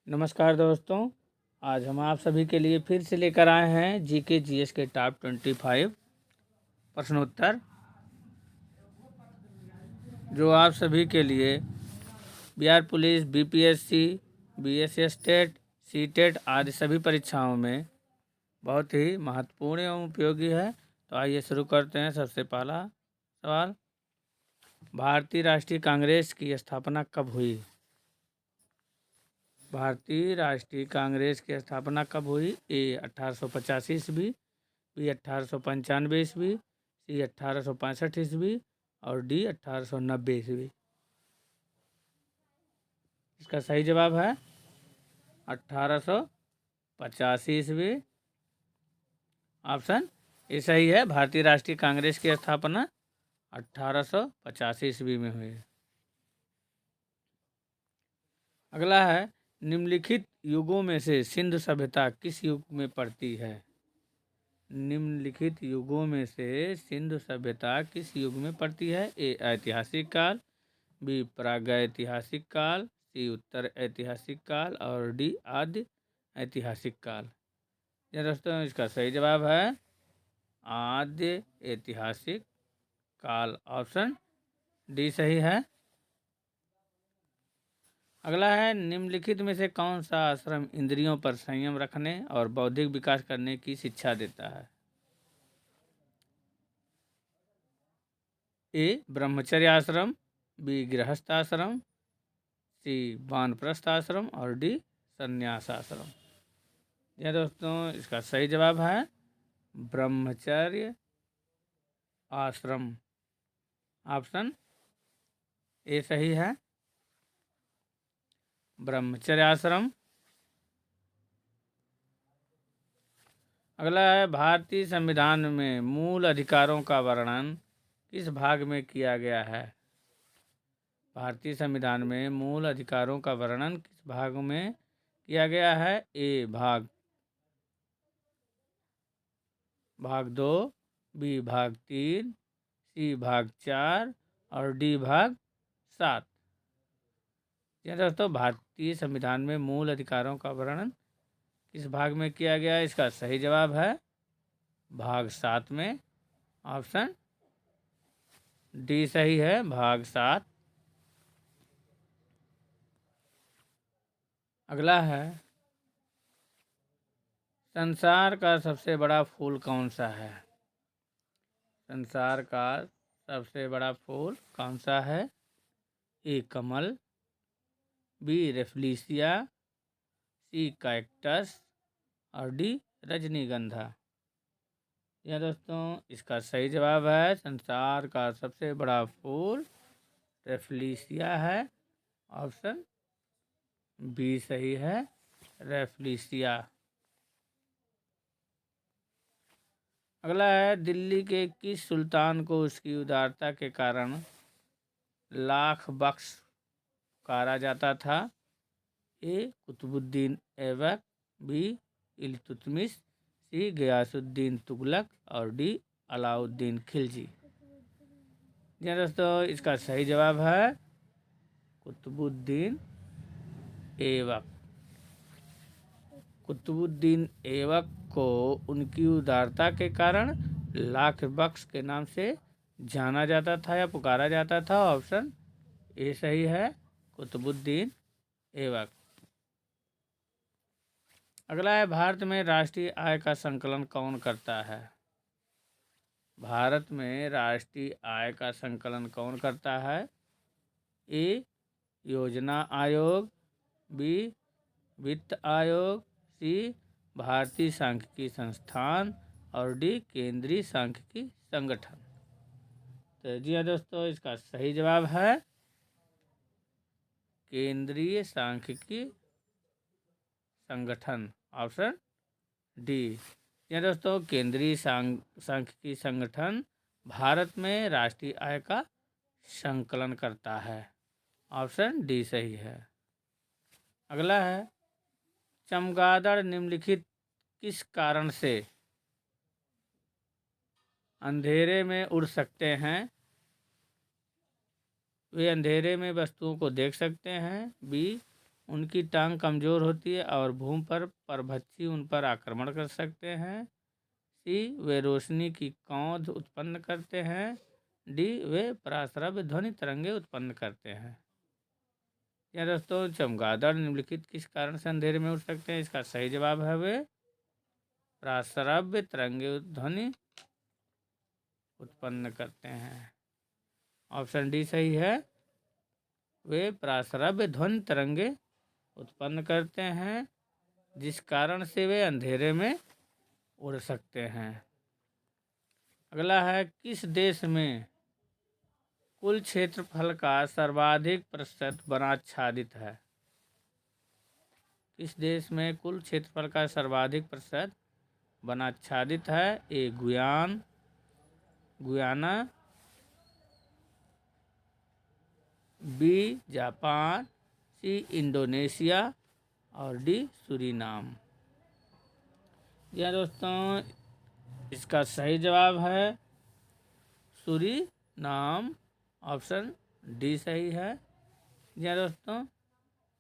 नमस्कार दोस्तों, आज हम आप सभी के लिए फिर से लेकर आए हैं जीके जीएस के टॉप 25 प्रश्नोत्तर, जो आप सभी के लिए Bihar police, BPSC, BSS TET, CTET आदि सभी परीक्षाओं में बहुत ही महत्वपूर्ण एवं उपयोगी है। तो आइए शुरू करते हैं। सबसे पहला सवाल, भारतीय राष्ट्रीय कांग्रेस की स्थापना कब हुई? भारतीय राष्ट्रीय कांग्रेस की स्थापना कब हुई? ए 1885 ईस्वी, बी 1895 ईस्वी, सी 1865 ईस्वी और डी 1890 ईस्वी। इसका सही जवाब है 1885 ईस्वी। ऑप्शन ए सही है। भारतीय राष्ट्रीय कांग्रेस की स्थापना 1885 ईस्वी में हुई। अगला है, निम्नलिखित युगों में से सिंधु सभ्यता किस युग में पड़ती है? निम्नलिखित युगों में से सिंधु सभ्यता किस युग में पड़ती है? ए ऐतिहासिक काल, बी प्रागैतिहासिक काल, सी उत्तर ऐतिहासिक काल और डी आद्य ऐतिहासिक काल। जी दोस्तों, इसका सही जवाब है आद्य ऐतिहासिक काल। ऑप्शन डी सही है। अगला है, निम्नलिखित में से कौन सा आश्रम इंद्रियों पर संयम रखने और बौद्धिक विकास करने की शिक्षा देता है? ए ब्रह्मचर्य आश्रम, बी गृहस्थ आश्रम, सी वानप्रस्थ आश्रम और डी संन्यास आश्रम। जी दोस्तों, इसका सही जवाब है ब्रह्मचर्य आश्रम। ऑप्शन ए सही है, ब्रह्मचर्य आश्रम। अगला है, भारतीय संविधान में मूल अधिकारों का वर्णन किस भाग में किया गया है? भारतीय संविधान में मूल अधिकारों का वर्णन किस भाग में किया गया है? ए भाग 2, बी भाग 3, सी भाग 4 और डी भाग 7। जी दोस्तों, भारतीय संविधान में मूल अधिकारों का वर्णन किस भाग में किया गया है? इसका सही जवाब है भाग 7 में। ऑप्शन डी सही है, भाग 7। अगला है, संसार का सबसे बड़ा फूल कौन सा है? संसार का सबसे बड़ा फूल कौन सा है? ए कमल, बी रेफ्लिसिया, सी कैक्टस और डी रजनीगंधा। यह दोस्तों, इसका सही जवाब है संसार का सबसे बड़ा फूल रेफ्लिसिया है। ऑप्शन बी सही है, रेफ्लिसिया। अगला है, दिल्ली के किस सुल्तान को उसकी उदारता के कारण लाख बख्श पुकारा जाता था? ए कुतुबुद्दीन ऐबक, बी इल्तुतमिश, सी गयासुद्दीन तुगलक और डी अलाउद्दीन खिलजी। जी दोस्तों, इसका सही जवाब है कुतुबुद्दीन ऐबक। कुतुबुद्दीन ऐबक को उनकी उदारता के कारण लाख बख्श के नाम से जाना जाता था या पुकारा जाता था। ऑप्शन ए सही है, कुतुबुद्दीन ऐबक। अगला है, भारत में राष्ट्रीय आय का संकलन कौन करता है? भारत में राष्ट्रीय आय का संकलन कौन करता है? ए योजना आयोग, बी वित्त आयोग, सी भारतीय सांख्यिकी संस्थान और डी केंद्रीय सांख्यिकी संगठन। तो जी हाँ दोस्तों, इसका सही जवाब है केंद्रीय सांख्यिकी संगठन। Option D. यह दोस्तों, केंद्रीय सांख्यिकी संगठन भारत में राष्ट्रीय आय का संकलन करता है। ऑप्शन डी सही है। अगला है, चमगादड़ निम्नलिखित किस कारण से अंधेरे में उड़ सकते हैं? वे अंधेरे में वस्तुओं को देख सकते हैं। बी उनकी टांग कमज़ोर होती है और भूमि पर परभक्षी उन पर आक्रमण कर सकते हैं। सी, वे रोशनी की कौंध उत्पन्न करते हैं। डी, वे पराश्रव्य ध्वनि तरंगे उत्पन्न करते हैं। या दोस्तों, चमगादड़ निम्नलिखित किस कारण से अंधेरे में उड़ सकते हैं? इसका सही जवाब है वे पराश्रव्य तरंगे ध्वनि उत्पन्न करते हैं। ऑप्शन डी सही है, वे पराश्रव्य ध्वनि तरंगे उत्पन्न करते हैं, जिस कारण से वे अंधेरे में उड़ सकते हैं। अगला है, किस देश में कुल क्षेत्रफल का सर्वाधिक प्रतिशत वनाच्छादित है? किस देश में कुल क्षेत्रफल का सर्वाधिक प्रतिशत वनाच्छादित है? ए, गुयाना, बी, जापान, सी, इंडोनेशिया और डी, सूरीनाम। या दोस्तों, इसका सही जवाब है सूरीनाम। ऑप्शन डी सही है। या दोस्तों,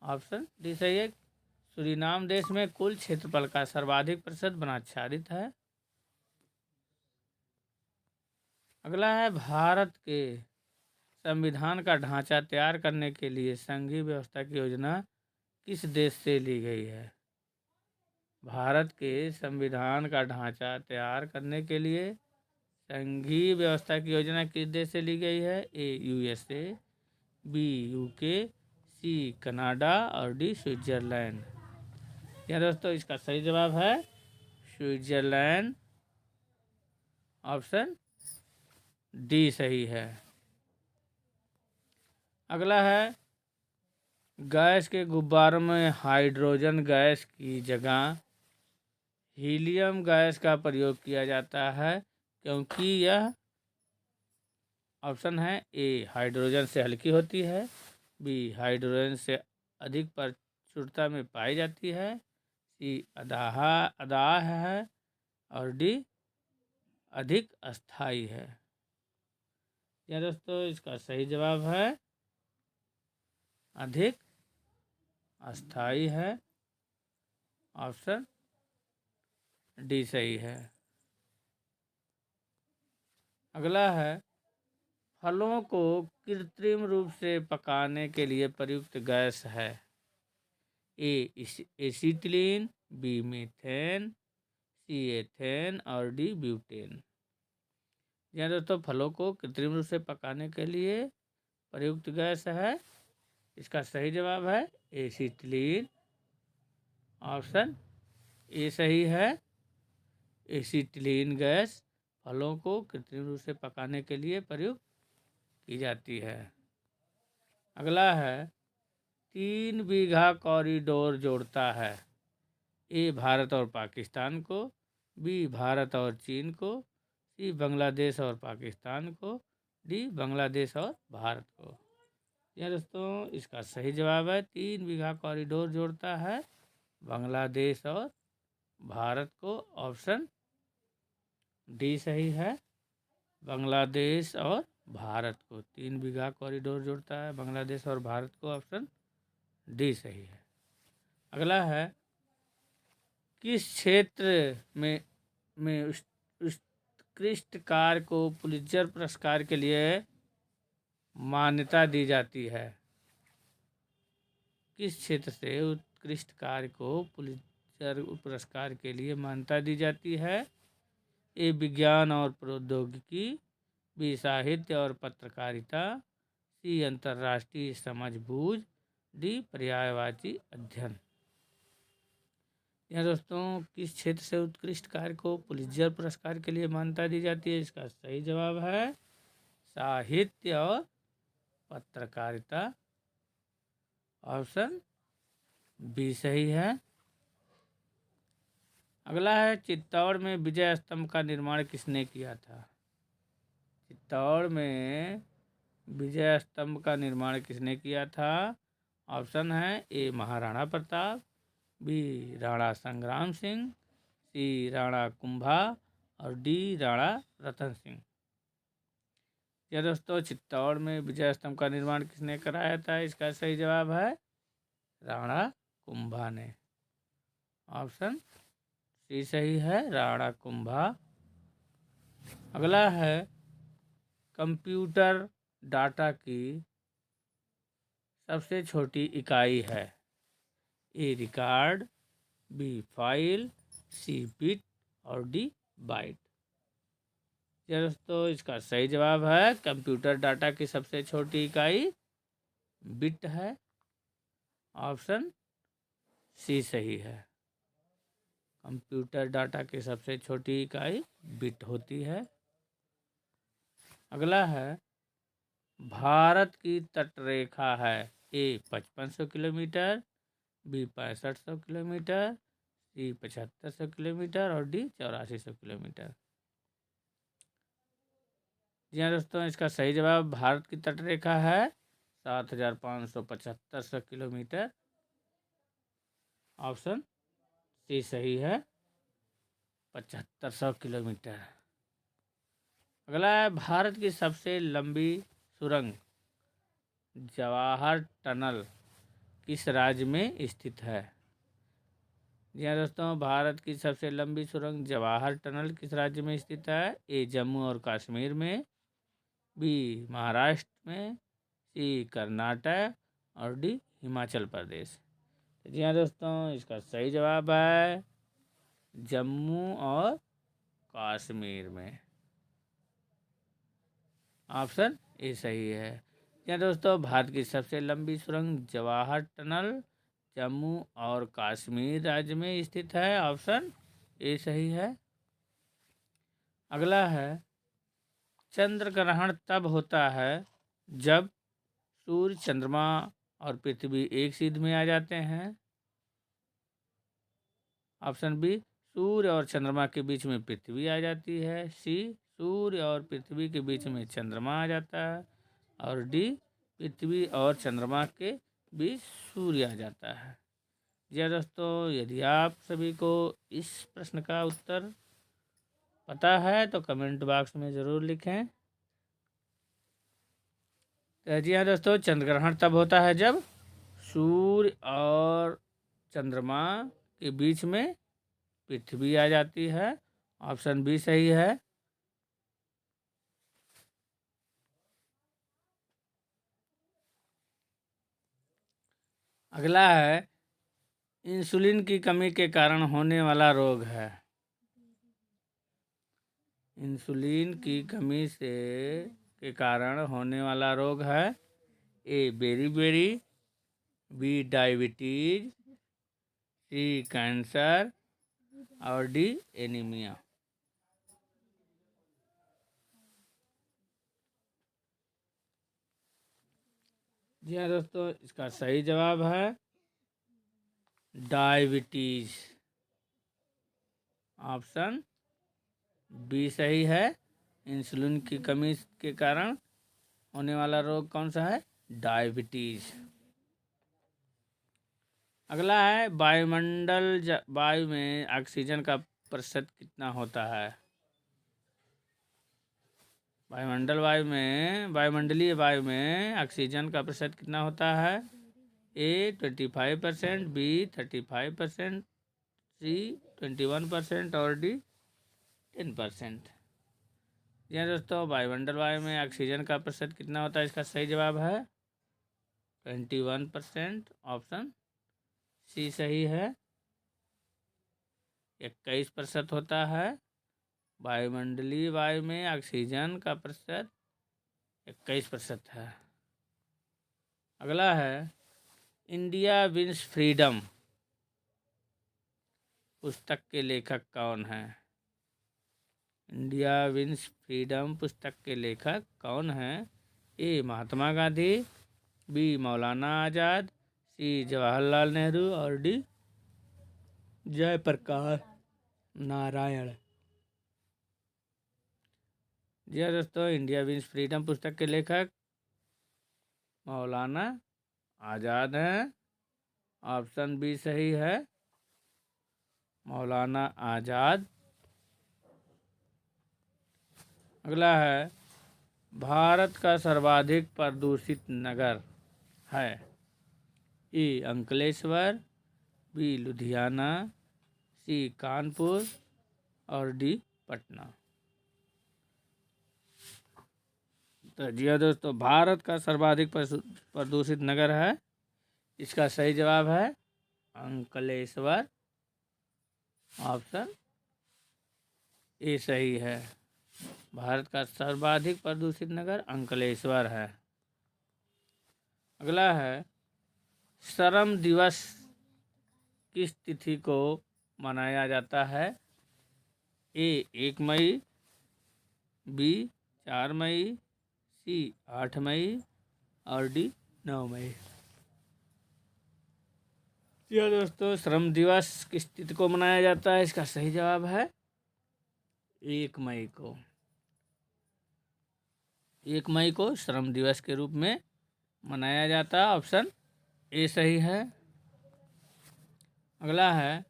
ऑप्शन डी सही है। सूरीनाम देश में कुल क्षेत्रफल का सर्वाधिक प्रतिशत वनाच्छादित है। अगला है, भारत के संविधान का ढांचा तैयार करने के लिए संघीय व्यवस्था की योजना किस देश से ली गई है? भारत के संविधान का ढांचा तैयार करने के लिए संघीय व्यवस्था की योजना किस देश से ली गई है? ए, यूएसए, बी, यूके, सी, कनाडा और डी, स्विट्जरलैंड। या दोस्तों, इसका सही जवाब है स्विट्जरलैंड। ऑप्शन डी सही है। अगला है, गैस के गुब्बारों में हाइड्रोजन गैस की जगह हीलियम गैस का प्रयोग किया जाता है, क्योंकि यह, ऑप्शन है ए, हाइड्रोजन से हल्की होती है, बी, हाइड्रोजन से अधिक प्रचुरता में पाई जाती है, सी, अदाह है और डी, अधिक अस्थाई है। या दोस्तों, इसका सही जवाब है अधिक अस्थाई है। ऑप्शन डी सही है। अगला है, फलों को कृत्रिम रूप से पकाने के लिए प्रयुक्त गैस है? ए, एसिटिलीन, बी, मीथेन, सी, एथेन और डी, ब्यूटेन। या दोस्तों, फलों को कृत्रिम रूप से पकाने के लिए प्रयुक्त गैस है। इसका सही जवाब है एसिटिलीन। ऑप्शन ए सही है। एसिटिलीन गैस फलों को कृत्रिम रूप से पकाने के लिए प्रयुक्त की जाती है। अगला है, 3 बीघा कॉरिडोर जोड़ता है? ए, भारत और पाकिस्तान को, बी, भारत और चीन को, सी, बांग्लादेश और पाकिस्तान को, डी, बांग्लादेश और भारत को। यह दोस्तों, इसका सही जवाब है 3 बीघा कॉरिडोर जोड़ता है बांग्लादेश और भारत को। ऑप्शन डी सही है, बांग्लादेश और भारत को 3 बीघा कॉरिडोर जोड़ता है बांग्लादेश और भारत को। ऑप्शन डी सही है। अगला है, किस क्षेत्र में उत्कृष्ट कार्य को पुलित्जर पुरस्कार के लिए मान्यता दी जाती है? किस क्षेत्र से उत्कृष्ट कार्य को पुलित्जर पुरस्कार के लिए मान्यता दी जाती है? ए, विज्ञान और प्रौद्योगिकी, बी, साहित्य और पत्रकारिता, सी, अंतर्राष्ट्रीय समझबूझ, डी, पर्यायवाची अध्ययन। यह दोस्तों, किस क्षेत्र से उत्कृष्ट कार्य को पुलित्जर पुरस्कार के लिए मान्यता दी जाती है? इसका सही जवाब है साहित्य और पत्रकारिता। ऑप्शन बी सही है। अगला है, चित्तौड़ में विजय स्तंभ का निर्माण किसने किया था? चित्तौड़ में विजय स्तंभ का निर्माण किसने किया था? ऑप्शन है ए, महाराणा प्रताप, बी, राणा संग्राम सिंह, सी, राणा कुंभा और डी, राणा रतन सिंह। यह दोस्तों, चित्तौड़ में विजय स्तंभ का निर्माण किसने कराया था? इसका सही जवाब है राणा कुंभा ने। ऑप्शन सी सही है, राणा कुंभा। अगला है कंप्यूटर डाटा की सबसे छोटी इकाई है। ए रिकॉर्ड, बी फाइल, सी बिट और डी बाइट। दोस्तों इसका सही जवाब है कंप्यूटर डाटा की सबसे छोटी इकाई बिट है। ऑप्शन सी सही है। कंप्यूटर डाटा की सबसे छोटी इकाई बिट होती है। अगला है भारत की तटरेखा है। ए 5500 किलोमीटर, बी 6500 किलोमीटर, सी 7500 किलोमीटर और डी 8400 किलोमीटर। जी हाँ दोस्तों, इसका सही जवाब भारत की तटरेखा है 7575 किलोमीटर। ऑप्शन सी सही है, 7500 किलोमीटर। अगला है भारत की सबसे लंबी सुरंग जवाहर टनल किस राज्य में स्थित है। जी हाँ दोस्तों, भारत की सबसे लंबी सुरंग जवाहर टनल किस राज्य में स्थित है। ए जम्मू और कश्मीर में, बी महाराष्ट्र में, सी कर्नाटक और डी हिमाचल प्रदेश। जी हाँ दोस्तों, इसका सही जवाब है जम्मू और कश्मीर में। ऑप्शन ए सही है। जी हाँ दोस्तों, भारत की सबसे लंबी सुरंग जवाहर टनल जम्मू और कश्मीर राज्य में स्थित है। ऑप्शन ए सही है। अगला है चंद्र ग्रहण तब होता है जब सूर्य, चंद्रमा और पृथ्वी एक सीध में आ जाते हैं। ऑप्शन बी सूर्य और चंद्रमा के बीच में पृथ्वी आ जाती है, सी सूर्य और पृथ्वी के बीच में चंद्रमा आ जाता है और डी पृथ्वी और चंद्रमा के बीच सूर्य आ जाता है। जी हाँ दोस्तों, यदि आप सभी को इस प्रश्न का उत्तर पता है तो कमेंट बॉक्स में ज़रूर लिखें। तो जी हाँ दोस्तों, चंद्र ग्रहण तब होता है जब सूर्य और चंद्रमा के बीच में पृथ्वी आ जाती है। ऑप्शन बी सही है। अगला है इंसुलिन की कमी के कारण होने वाला रोग है। इंसुलिन की कमी से के कारण होने वाला रोग है। ए बेरी, बी डायबिटीज, सी कैंसर और डी एनीमिया। जी हाँ दोस्तों, इसका सही जवाब है डायबिटीज। ऑप्शन बी सही है। इंसुलिन की कमी के कारण होने वाला रोग कौन सा है, डायबिटीज। अगला है वायु में ऑक्सीजन का प्रतिशत कितना होता है। वायुमंडलीय वायु में ऑक्सीजन का प्रतिशत कितना होता है। ए 25%, बी 35%, सी 21% और डी 10%। जी हाँ दोस्तों, वायु में ऑक्सीजन का प्रतिशत कितना होता है, इसका सही जवाब है 21%। ऑप्शन सी सही है। 21% होता है वायुमंडलीय वायु में ऑक्सीजन का प्रतिशत 21% है। अगला है इंडिया विंस फ्रीडम पुस्तक के लेखक कौन है। इंडिया विंस फ्रीडम पुस्तक के लेखक कौन है। ए महात्मा गांधी, बी मौलाना आज़ाद, सी जवाहरलाल नेहरू और डी जयप्रकाश नारायण। जी हाँ दोस्तों, इंडिया विंस फ्रीडम पुस्तक के लेखक मौलाना आज़ाद हैं। ऑप्शन बी सही है, मौलाना आज़ाद। अगला है भारत का सर्वाधिक प्रदूषित नगर है। ए अंकलेश्वर, बी लुधियाना, सी कानपुर और डी पटना। तो जी हाँ दोस्तों, भारत का सर्वाधिक प्रदूषित नगर है, इसका सही जवाब है अंकलेश्वर। ऑप्शन ए सही है। भारत का सर्वाधिक प्रदूषित नगर अंकलेश्वर है। अगला है, श्रम दिवस किस तिथि को मनाया जाता है? ए 1 मई, बी 4 मई, सी 8 मई और डी 9 मई। यह दोस्तों, श्रम दिवस किस तिथि को मनाया जाता है? इसका सही जवाब है 1 मई को। 1 मई को श्रम दिवस के रूप में मनाया जाता है। ऑप्शन ए सही है। अगला है,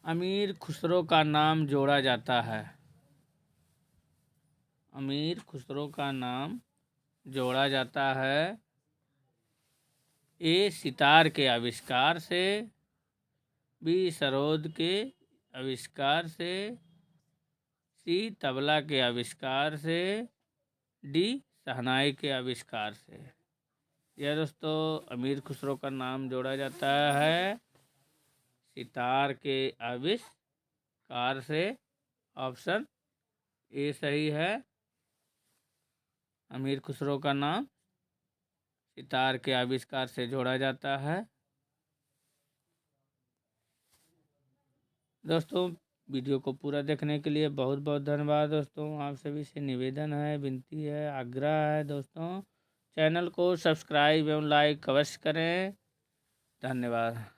अमीर खुसरो का नाम जोड़ा जाता है। अमीर खुसरो का नाम जोड़ा जाता है ए सितार के आविष्कार से, बी सरोद के आविष्कार से, सी तबला के आविष्कार से, डी शहनाई के आविष्कार से। यह दोस्तों, अमीर खुसरो का नाम जोड़ा जाता है सितार के आविष्कार से। ऑप्शन ए सही है। अमीर खुसरो का नाम सितार के आविष्कार से जोड़ा जाता है। दोस्तों, वीडियो को पूरा देखने के लिए बहुत बहुत धन्यवाद। दोस्तों, आप सभी से निवेदन है, विनती है, आग्रह है दोस्तों, चैनल को सब्सक्राइब एवं लाइक अवश्य करें। धन्यवाद।